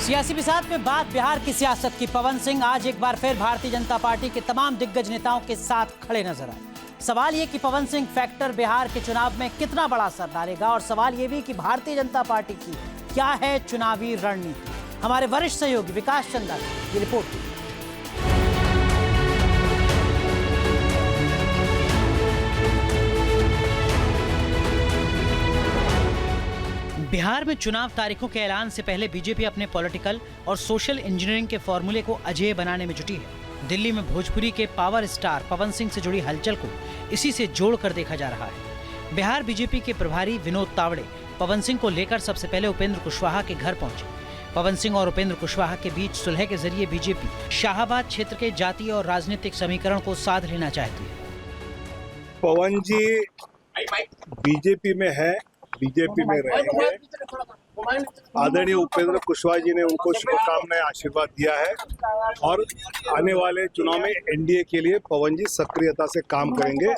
सियासी बिसात में बात बिहार की सियासत की। पवन सिंह आज एक बार फिर भारतीय जनता पार्टी के तमाम दिग्गज नेताओं के साथ खड़े नजर आए। सवाल ये कि पवन सिंह फैक्टर बिहार के चुनाव में कितना बड़ा असर डालेगा, और सवाल ये भी कि भारतीय जनता पार्टी की क्या है चुनावी रणनीति। हमारे वरिष्ठ सहयोगी विकास चंद्रा की रिपोर्ट की। बिहार में चुनाव तारीखों के ऐलान से पहले बीजेपी अपने पॉलिटिकल और सोशल इंजीनियरिंग के फॉर्मूले को अजेय बनाने में जुटी है। दिल्ली में भोजपुरी के पावर स्टार पवन सिंह से जुड़ी हलचल को इसी से जोड़कर देखा जा रहा है। बिहार बीजेपी के प्रभारी विनोद तावड़े पवन सिंह को लेकर सबसे पहले उपेंद्र कुशवाहा के घर पहुंचे। पवन सिंह और उपेंद्र कुशवाहा के बीच सुलह के जरिए बीजेपी शाहाबाद क्षेत्र के जातीय और राजनीतिक समीकरण को साध लेना चाहती है। पवन जी बीजेपी में है, बीजेपी में रहेंगे। आदरणीय उपेंद्र कुशवाहा जी ने उनको शुभकामनाएं, आशीर्वाद दिया है और आने वाले चुनाव में एनडीए के लिए पवन जी सक्रियता से काम करेंगे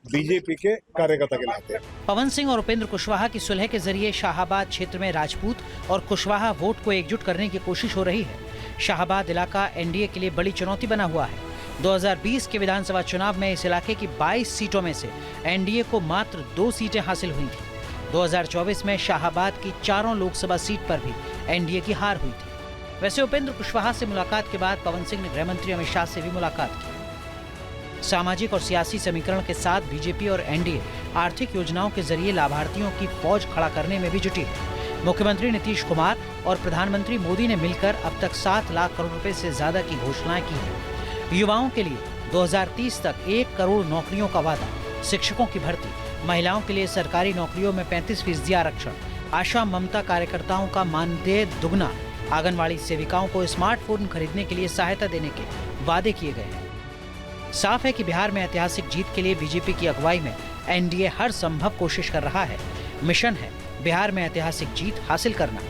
बीजेपी के कार्यकर्ता के नाते। पवन सिंह और उपेंद्र कुशवाहा की सुलह के जरिए शाहाबाद क्षेत्र में राजपूत और कुशवाहा वोट को एकजुट करने की कोशिश हो रही है। शाहाबाद इलाका एनडीए के लिए बड़ी चुनौती बना हुआ है। 2020 के विधानसभा चुनाव में इस इलाके की 22 सीटों में से एनडीए को मात्र 2 सीटें हासिल हुई थी। 2024 में शाहाबाद की 4 लोकसभा सीट पर भी एनडीए की हार हुई थी। वैसे उपेंद्र कुशवाहा से मुलाकात के बाद पवन सिंह ने गृहमंत्री अमित शाह से भी मुलाकात की। सामाजिक और सियासी समीकरण के साथ बीजेपी और एनडीए आर्थिक योजनाओं के जरिए लाभार्थियों की फौज खड़ा करने में भी जुटी है। मुख्यमंत्री नीतीश कुमार और प्रधानमंत्री मोदी ने मिलकर अब तक 7 लाख करोड़ रुपए से ज्यादा की घोषणाएं की है। युवाओं के लिए 2030 तक 1 करोड़ नौकरियों का वादा, शिक्षकों की भर्ती, महिलाओं के लिए सरकारी नौकरियों में 35% आरक्षण, आशा ममता कार्यकर्ताओं का मानदेय दुगना, आंगनवाड़ी सेविकाओं को स्मार्टफोन खरीदने के लिए सहायता देने के वादे किए गए हैं। साफ है कि बिहार में ऐतिहासिक जीत के लिए बीजेपी की अगुवाई में एनडीए हर संभव कोशिश कर रहा है। मिशन है बिहार में ऐतिहासिक जीत हासिल करना।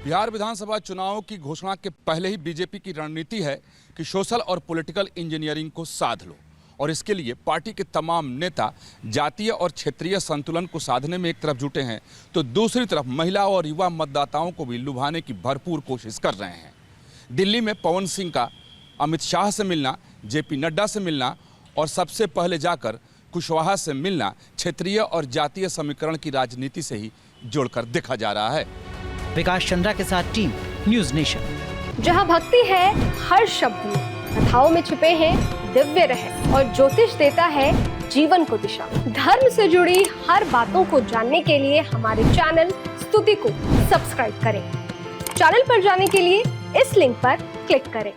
बिहार विधानसभा चुनाव की घोषणा के पहले ही बीजेपी की रणनीति है कि सोशल और पॉलिटिकल इंजीनियरिंग को साध लो, और इसके लिए पार्टी के तमाम नेता जातीय और क्षेत्रीय संतुलन को साधने में एक तरफ जुटे हैं, तो दूसरी तरफ महिला और युवा मतदाताओं को भी लुभाने की भरपूर कोशिश कर रहे हैं। दिल्ली में पवन सिंह का अमित शाह से मिलना, जेपी नड्डा से मिलना और सबसे पहले जाकर कुशवाहा से मिलना क्षेत्रीय और जातीय समीकरण की राजनीति से ही जोड़कर देखा जा रहा है। विकास चंद्रा के साथ टीम न्यूज़ नेशन। जहां भक्ति है हर शब्द में, कथाओं में छुपे हैं दिव्य रहस्य, और ज्योतिष देता है जीवन को दिशा। धर्म से जुड़ी हर बातों को जानने के लिए हमारे चैनल स्तुति को सब्सक्राइब करें। चैनल पर जाने के लिए इस लिंक पर क्लिक करें।